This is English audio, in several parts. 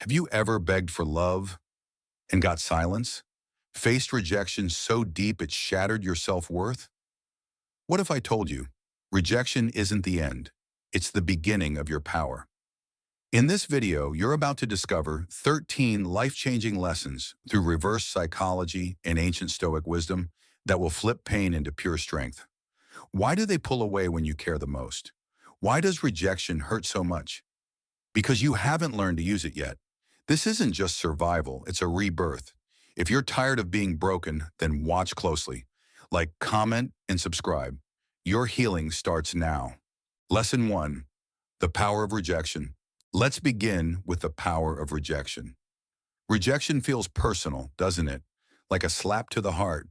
Have you ever begged for love and got silence? Faced rejection so deep it shattered your self-worth? What if I told you, rejection isn't the end, it's the beginning of your power? In this video, you're about to discover 13 life-changing lessons through reverse psychology and ancient Stoic wisdom that will flip pain into pure strength. Why do they pull away when you care the most? Why does rejection hurt so much? Because you haven't learned to use it yet. This isn't just survival, it's a rebirth. If you're tired of being broken, then watch closely. Like, comment, and subscribe. Your healing starts now. Lesson 1. The power of rejection. Let's begin with the power of rejection. Rejection feels personal, doesn't it? Like a slap to the heart.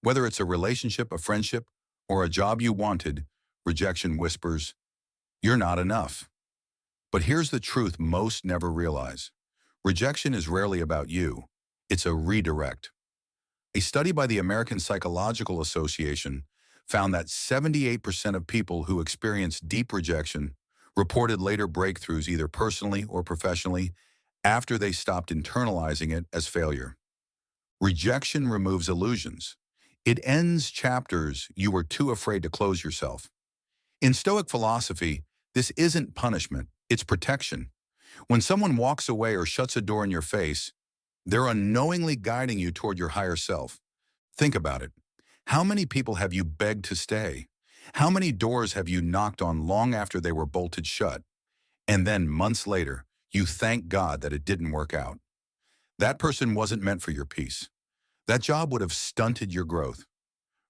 Whether it's a relationship, a friendship, or a job you wanted, rejection whispers, "You're not enough." But here's the truth most never realize. Rejection is rarely about you. It's a redirect. A study by the American Psychological Association found that 78% of people who experience deep rejection reported later breakthroughs either personally or professionally after they stopped internalizing it as failure. Rejection removes illusions. It ends chapters you were too afraid to close yourself. In Stoic philosophy, this isn't punishment, it's protection. When someone walks away or shuts a door in your face, they're unknowingly guiding you toward your higher self. Think about it. How many people have you begged to stay? How many doors have you knocked on long after they were bolted shut? And then months later, you thank God that it didn't work out. That person wasn't meant for your peace. That job would have stunted your growth.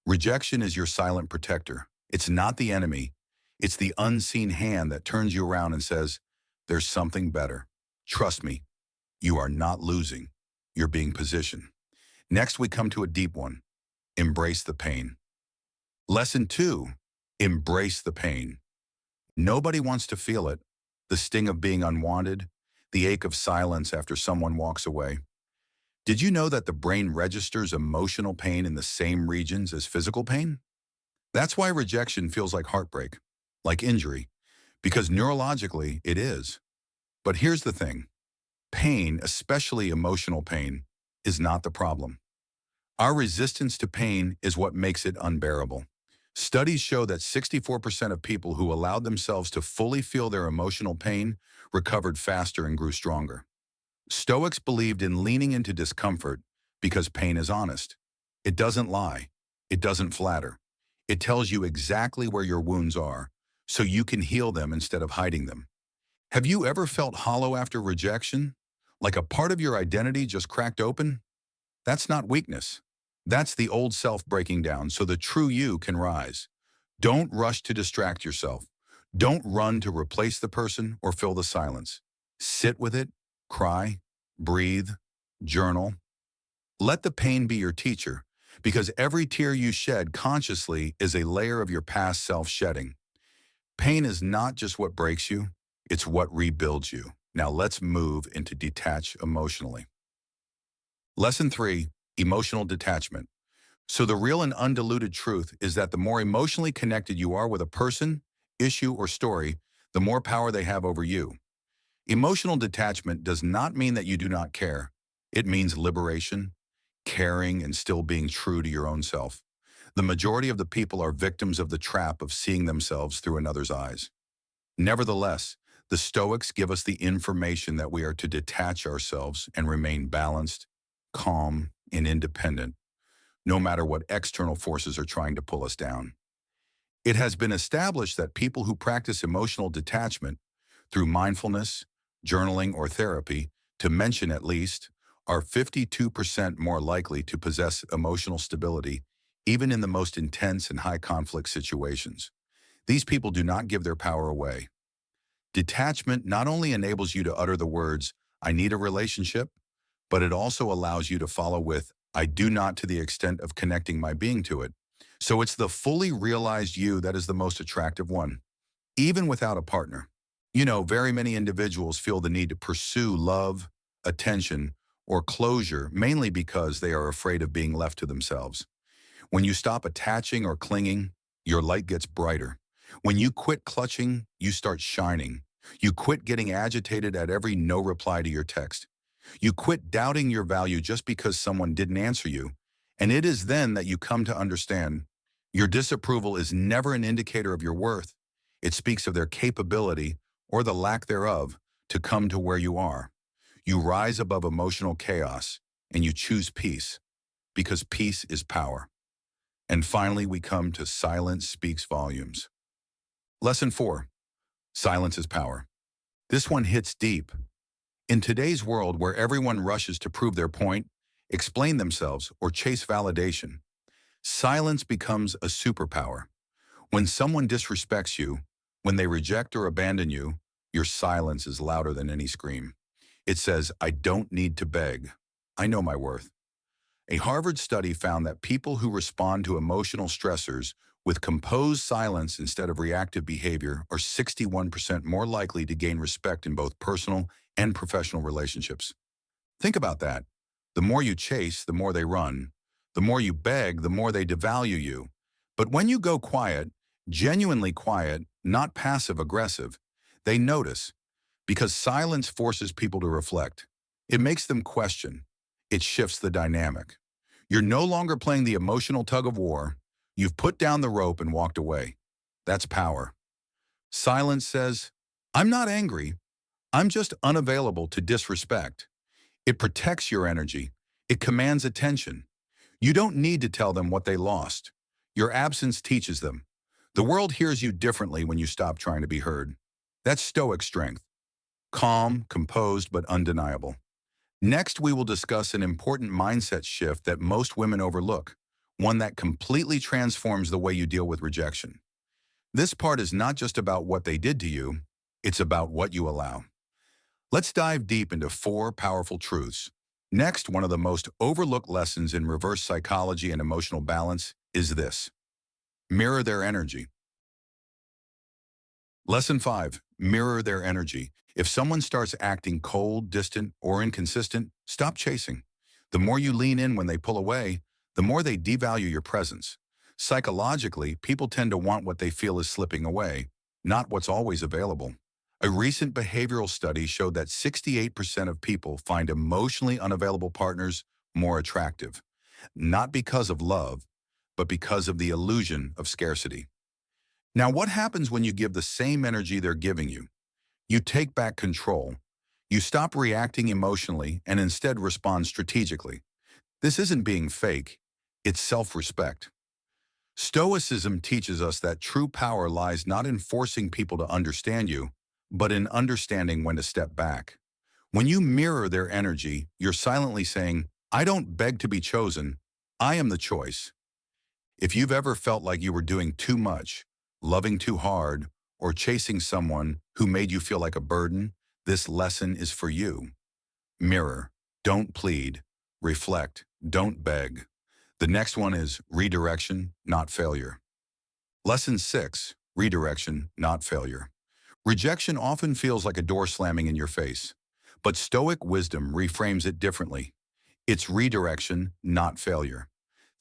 Rejection is your silent protector. It's not the enemy. It's the unseen hand that turns you around and says, "There's something better. Trust me, you are not losing. You're being positioned." Next, we come to a deep one. Embrace the pain. Lesson 2, embrace the pain. Nobody wants to feel it. The sting of being unwanted, the ache of silence after someone walks away. Did you know that the brain registers emotional pain in the same regions as physical pain? That's why rejection feels like heartbreak, like injury, because neurologically it is. But here's the thing. Pain, especially emotional pain, is not the problem. Our resistance to pain is what makes it unbearable. Studies show that 64% of people who allowed themselves to fully feel their emotional pain recovered faster and grew stronger. Stoics believed in leaning into discomfort because pain is honest. It doesn't lie. It doesn't flatter. It tells you exactly where your wounds are, so you can heal them instead of hiding them. Have you ever felt hollow after rejection? Like a part of your identity just cracked open? That's not weakness. That's the old self breaking down so the true you can rise. Don't rush to distract yourself. Don't run to replace the person or fill the silence. Sit with it, cry, breathe, journal. Let the pain be your teacher, because every tear you shed consciously is a layer of your past self shedding. Pain is not just what breaks you, it's what rebuilds you. Now let's move into detach emotionally. Lesson 3, emotional detachment. So the real and undiluted truth is that the more emotionally connected you are with a person, issue, or story, the more power they have over you. Emotional detachment does not mean that you do not care. It means liberation, caring, and still being true to your own self. The majority of the people are victims of the trap of seeing themselves through another's eyes. Nevertheless, the Stoics give us the information that we are to detach ourselves and remain balanced, calm, and independent, no matter what external forces are trying to pull us down. It has been established that people who practice emotional detachment through mindfulness, journaling, or therapy, to mention at least, are 52% more likely to possess emotional stability, even in the most intense and high-conflict situations. These people do not give their power away. Detachment not only enables you to utter the words, "I need a relationship," but it also allows you to follow with, "I do not," to the extent of connecting my being to it. So it's the fully realized you that is the most attractive one, even without a partner. You know, very many individuals feel the need to pursue love, attention, or closure, mainly because they are afraid of being left to themselves. When you stop attaching or clinging, your light gets brighter. When you quit clutching, you start shining. You quit getting agitated at every no reply to your text. You quit doubting your value just because someone didn't answer you. And it is then that you come to understand your disapproval is never an indicator of your worth. It speaks of their capability, or the lack thereof, to come to where you are. You rise above emotional chaos, and you choose peace, because peace is power. And finally, we come to silence speaks volumes. Lesson 4. Silence is power. This one hits deep. In today's world where everyone rushes to prove their point, explain themselves, or chase validation, silence becomes a superpower. When someone disrespects you, when they reject or abandon you, your silence is louder than any scream. It says, I don't need to beg. I know my worth. A Harvard study found that people who respond to emotional stressors with composed silence instead of reactive behavior are 61% more likely to gain respect in both personal and professional relationships. Think about that. The more you chase, the more they run. The more you beg, the more they devalue you. But when you go quiet, genuinely quiet, not passive-aggressive, they notice, because silence forces people to reflect. It makes them question. It shifts the dynamic. You're no longer playing the emotional tug of war. You've put down the rope and walked away. That's power. Silence says, I'm not angry. I'm just unavailable to disrespect. It protects your energy. It commands attention. You don't need to tell them what they lost. Your absence teaches them. The world hears you differently when you stop trying to be heard. That's Stoic strength. Calm, composed, but undeniable. Next, we will discuss an important mindset shift that most women overlook, one that completely transforms the way you deal with rejection. This part is not just about what they did to you, it's about what you allow. Let's dive deep into 4 powerful truths. Next, one of the most overlooked lessons in reverse psychology and emotional balance is this: mirror their energy. Lesson 5. Mirror their energy. If someone starts acting cold, distant, or inconsistent, stop chasing. The more you lean in when they pull away, the more they devalue your presence. Psychologically, people tend to want what they feel is slipping away, not what's always available. A recent behavioral study showed that 68% of people find emotionally unavailable partners more attractive, not because of love, but because of the illusion of scarcity. Now, what happens when you give the same energy they're giving you? You take back control. You stop reacting emotionally and instead respond strategically. This isn't being fake, it's self-respect. Stoicism teaches us that true power lies not in forcing people to understand you, but in understanding when to step back. When you mirror their energy, you're silently saying, I don't beg to be chosen, I am the choice. If you've ever felt like you were doing too much, loving too hard, or chasing someone who made you feel like a burden, this lesson is for you. Mirror, don't plead. Reflect, don't beg. The next one is redirection, not failure. Lesson 6, redirection, not failure. Rejection often feels like a door slamming in your face, but Stoic wisdom reframes it differently. It's redirection, not failure.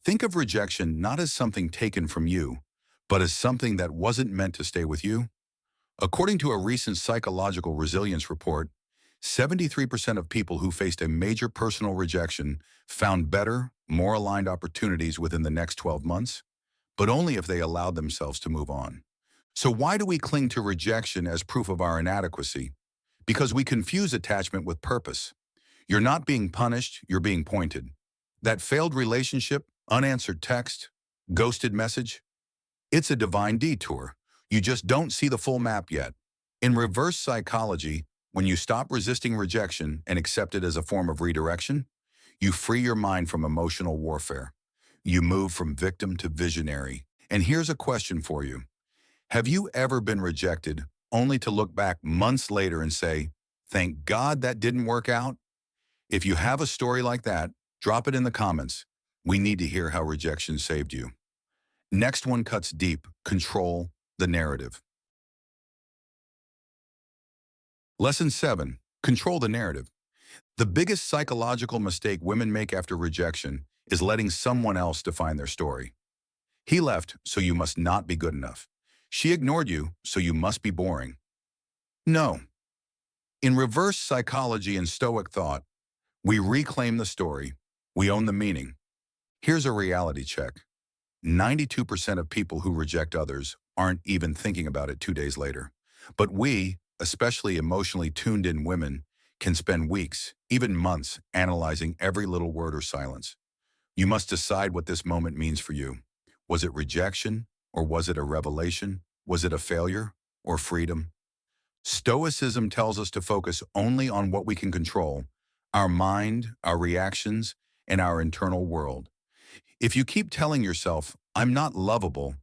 Think of rejection not as something taken from you, but as something that wasn't meant to stay with you. According to a recent psychological resilience report, 73% of people who faced a major personal rejection found better, more aligned opportunities within the next 12 months, but only if they allowed themselves to move on. So why do we cling to rejection as proof of our inadequacy? Because we confuse attachment with purpose. You're not being punished, you're being pointed. That failed relationship, unanswered text, ghosted message, it's a divine detour. You just don't see the full map yet. In reverse psychology, when you stop resisting rejection and accept it as a form of redirection, you free your mind from emotional warfare. You move from victim to visionary. And here's a question for you. Have you ever been rejected only to look back months later and say, thank God that didn't work out? If you have a story like that, drop it in the comments. We need to hear how rejection saved you. Next one cuts deep. Control the narrative. Lesson 7. Control the narrative. The biggest psychological mistake women make after rejection is letting someone else define their story. He left, so you must not be good enough. She ignored you, so you must be boring. No. In reverse psychology and Stoic thought, we reclaim the story, we own the meaning. Here's a reality check. 92% of people who reject others aren't even thinking about it 2 days later. But we, especially emotionally tuned in women, can spend weeks, even months, analyzing every little word or silence. You must decide what this moment means for you. Was it rejection, or was it a revelation? Was it a failure, or freedom? Stoicism tells us to focus only on what we can control, our mind, our reactions, and our internal world. If you keep telling yourself, I'm not lovable,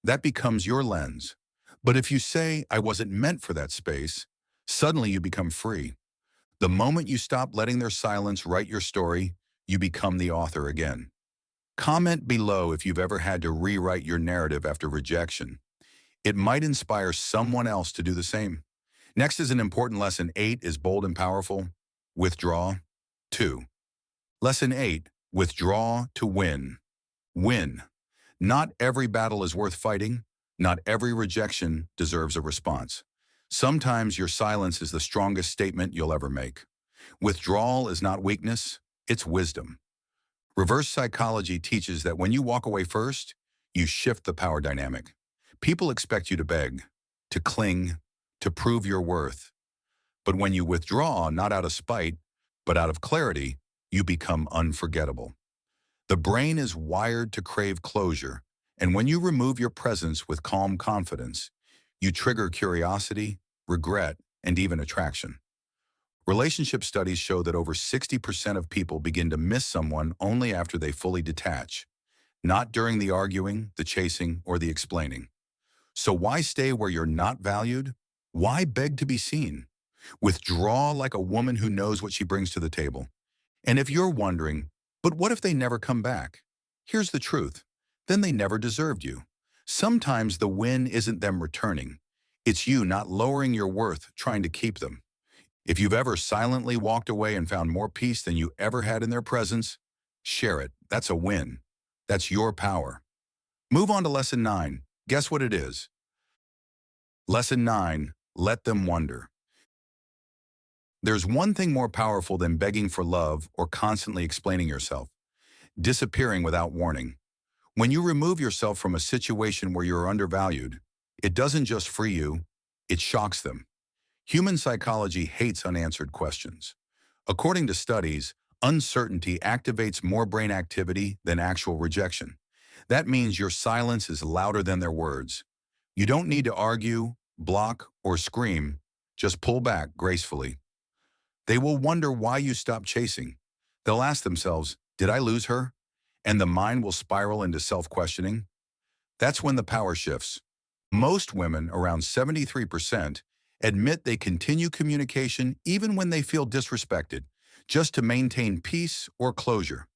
that becomes your lens. But if you say, I wasn't meant for that space, suddenly you become free. The moment you stop letting their silence write your story, you become the author again. Comment below if you've ever had to rewrite your narrative after rejection. It might inspire someone else to do the same. Next is an important lesson. 8 is bold and powerful. Withdraw. 2. Lesson 8, withdraw to win. Win. Not every battle is worth fighting. Not every rejection deserves a response. Sometimes your silence is the strongest statement you'll ever make. Withdrawal is not weakness, it's wisdom. Reverse psychology teaches that when you walk away first, you shift the power dynamic. People expect you to beg, to cling, to prove your worth. But when you withdraw, not out of spite, but out of clarity, you become unforgettable. The brain is wired to crave closure, and when you remove your presence with calm confidence, you trigger curiosity, regret, and even attraction. Relationship studies show that over 60% of people begin to miss someone only after they fully detach, not during the arguing, the chasing, or the explaining. So why stay where you're not valued? Why beg to be seen? Withdraw like a woman who knows what she brings to the table. And if you're wondering, but what if they never come back? Here's the truth. Then they never deserved you. Sometimes the win isn't them returning. It's you not lowering your worth trying to keep them. If you've ever silently walked away and found more peace than you ever had in their presence, share it. That's a win. That's your power. Move on to lesson 9. Guess what it is? Lesson 9, let them wonder. There's one thing more powerful than begging for love or constantly explaining yourself: disappearing without warning. When you remove yourself from a situation where you're undervalued, it doesn't just free you, it shocks them. Human psychology hates unanswered questions. According to studies, uncertainty activates more brain activity than actual rejection. That means your silence is louder than their words. You don't need to argue, block, or scream. Just pull back gracefully. They will wonder why you stopped chasing. They'll ask themselves, did I lose her? And the mind will spiral into self-questioning. That's when the power shifts. Most women, around 73%, admit they continue communication even when they feel disrespected, just to maintain peace or closure.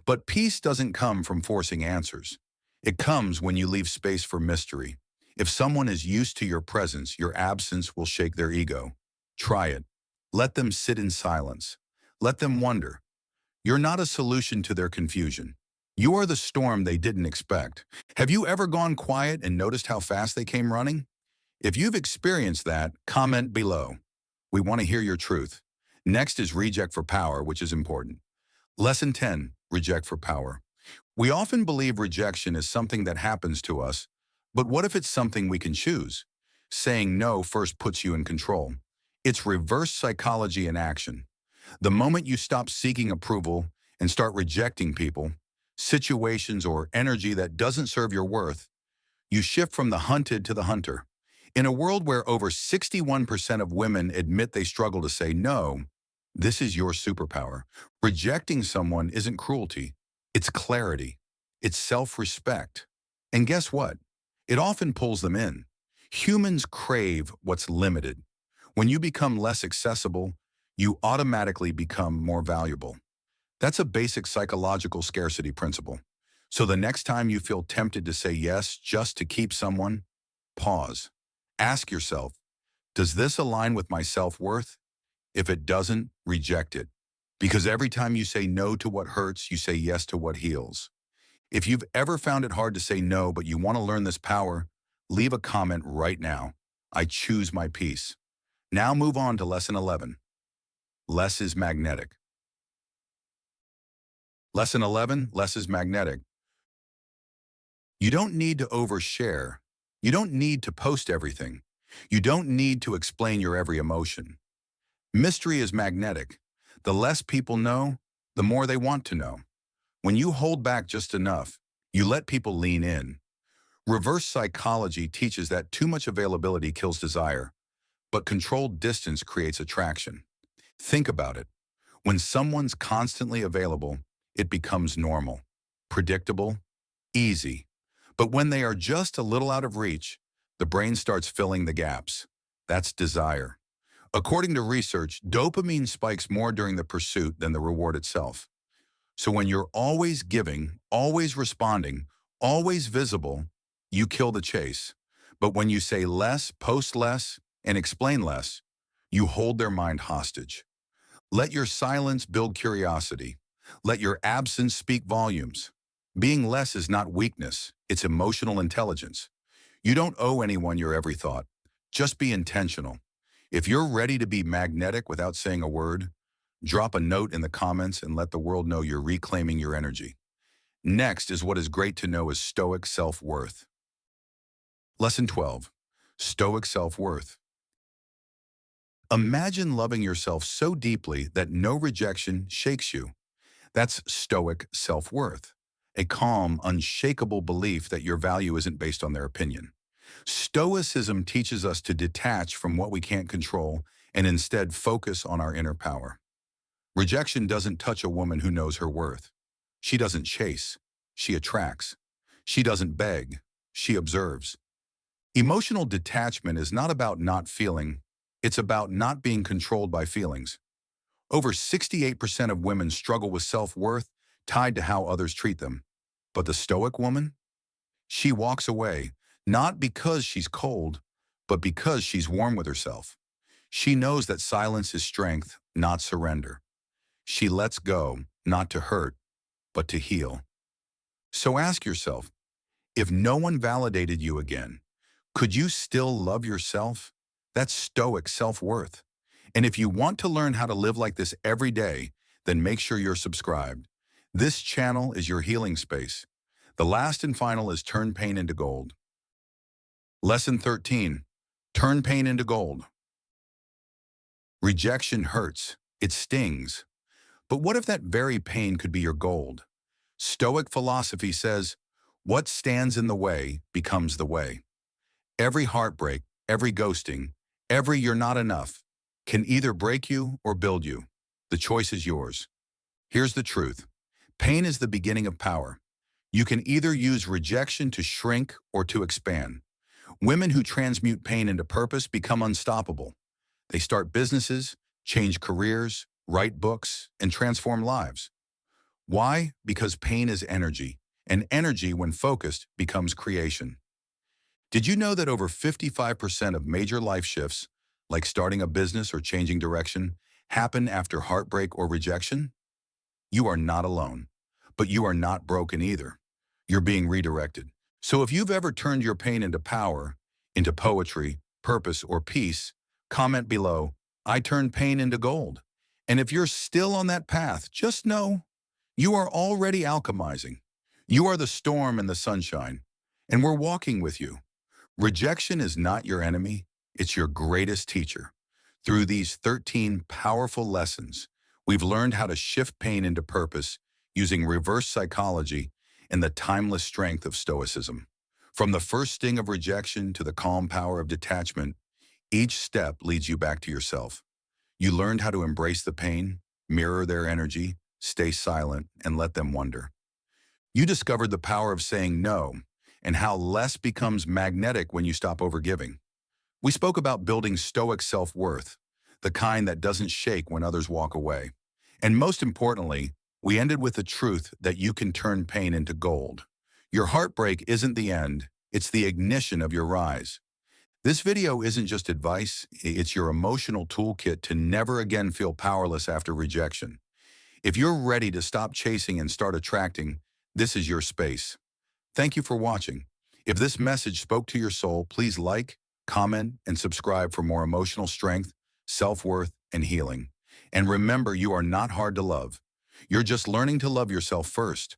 But peace doesn't come from forcing answers. It comes when you leave space for mystery. If someone is used to your presence, your absence will shake their ego. Try it. Let them sit in silence. Let them wonder. You're not a solution to their confusion. You are the storm they didn't expect. Have you ever gone quiet and noticed how fast they came running? If you've experienced that, comment below. We want to hear your truth. Next is reject for power, which is important. Lesson 10, reject for power. We often believe rejection is something that happens to us, but what if it's something we can choose? Saying no first puts you in control. It's reverse psychology in action. The moment you stop seeking approval and start rejecting people, situations, or energy that doesn't serve your worth, you shift from the hunted to the hunter. In a world where over 61% of women admit they struggle to say no, this is your superpower. Rejecting someone isn't cruelty. It's clarity. It's self-respect. And guess what? It often pulls them in. Humans crave what's limited. When you become less accessible, you automatically become more valuable. That's a basic psychological scarcity principle. So the next time you feel tempted to say yes just to keep someone, pause. Ask yourself, does this align with my self-worth? If it doesn't, reject it. Because every time you say no to what hurts, you say yes to what heals. If you've ever found it hard to say no, but you want to learn this power, leave a comment right now. I choose my peace. Now move on to Lesson 11. Less is magnetic. Lesson 11, less is magnetic. You don't need to overshare. You don't need to post everything. You don't need to explain your every emotion. Mystery is magnetic. The less people know, the more they want to know. When you hold back just enough, you let people lean in. Reverse psychology teaches that too much availability kills desire, but controlled distance creates attraction. Think about it. When someone's constantly available, it becomes normal, predictable, easy. But when they are just a little out of reach, the brain starts filling the gaps. That's desire. According to research, dopamine spikes more during the pursuit than the reward itself. So when you're always giving, always responding, always visible, you kill the chase. But when you say less, post less, and explain less, you hold their mind hostage. Let your silence build curiosity. Let your absence speak volumes. Being less is not weakness, it's emotional intelligence. You don't owe anyone your every thought. Just be intentional. If you're ready to be magnetic without saying a word, drop a note in the comments and let the world know you're reclaiming your energy. Next is what is great to know is Stoic self-worth. Lesson 12. Stoic self-worth. Imagine loving yourself so deeply that no rejection shakes you. That's Stoic self-worth, a calm, unshakable belief that your value isn't based on their opinion. Stoicism teaches us to detach from what we can't control and instead focus on our inner power. Rejection doesn't touch a woman who knows her worth. She doesn't chase, she attracts. She doesn't beg, she observes. Emotional detachment is not about not feeling, it's about not being controlled by feelings. Over 68% of women struggle with self-worth tied to how others treat them. But the Stoic woman? She walks away, not because she's cold, but because she's warm with herself. She knows that silence is strength, not surrender. She lets go, not to hurt, but to heal. So ask yourself, if no one validated you again, could you still love yourself? That's Stoic self-worth. And if you want to learn how to live like this every day, then make sure you're subscribed. This channel is your healing space. The last and final is turn pain into gold. Lesson 13. Turn pain into gold. Rejection hurts. It stings. But what if that very pain could be your gold? Stoic philosophy says, what stands in the way becomes the way. Every heartbreak, every ghosting, every you're not enough can either break you or build you. The choice is yours. Here's the truth. Pain is the beginning of power. You can either use rejection to shrink or to expand. Women who transmute pain into purpose become unstoppable. They start businesses, change careers, write books, and transform lives. Why? Because pain is energy, and energy, when focused, becomes creation. Did you know that over 55% of major life shifts, like starting a business or changing direction, happen after heartbreak or rejection? You are not alone, but you are not broken either. You're being redirected. So if you've ever turned your pain into power, into poetry, purpose, or peace, comment below, I turned pain into gold. And if you're still on that path, just know you are already alchemizing. You are the storm and the sunshine, and we're walking with you. Rejection is not your enemy, it's your greatest teacher. Through these 13 powerful lessons, we've learned how to shift pain into purpose using reverse psychology and the timeless strength of Stoicism. From the first sting of rejection to the calm power of detachment, each step leads you back to yourself. You learned how to embrace the pain, mirror their energy, stay silent, and let them wonder. You discovered the power of saying no and how less becomes magnetic when you stop overgiving. We spoke about building Stoic self-worth, the kind that doesn't shake when others walk away. And most importantly, we ended with the truth that you can turn pain into gold. Your heartbreak isn't the end, it's the ignition of your rise. This video isn't just advice, it's your emotional toolkit to never again feel powerless after rejection. If you're ready to stop chasing and start attracting, this is your space. Thank you for watching. If this message spoke to your soul, please like, comment, and subscribe for more emotional strength, self-worth, and healing. And remember, you are not hard to love. You're just learning to love yourself first.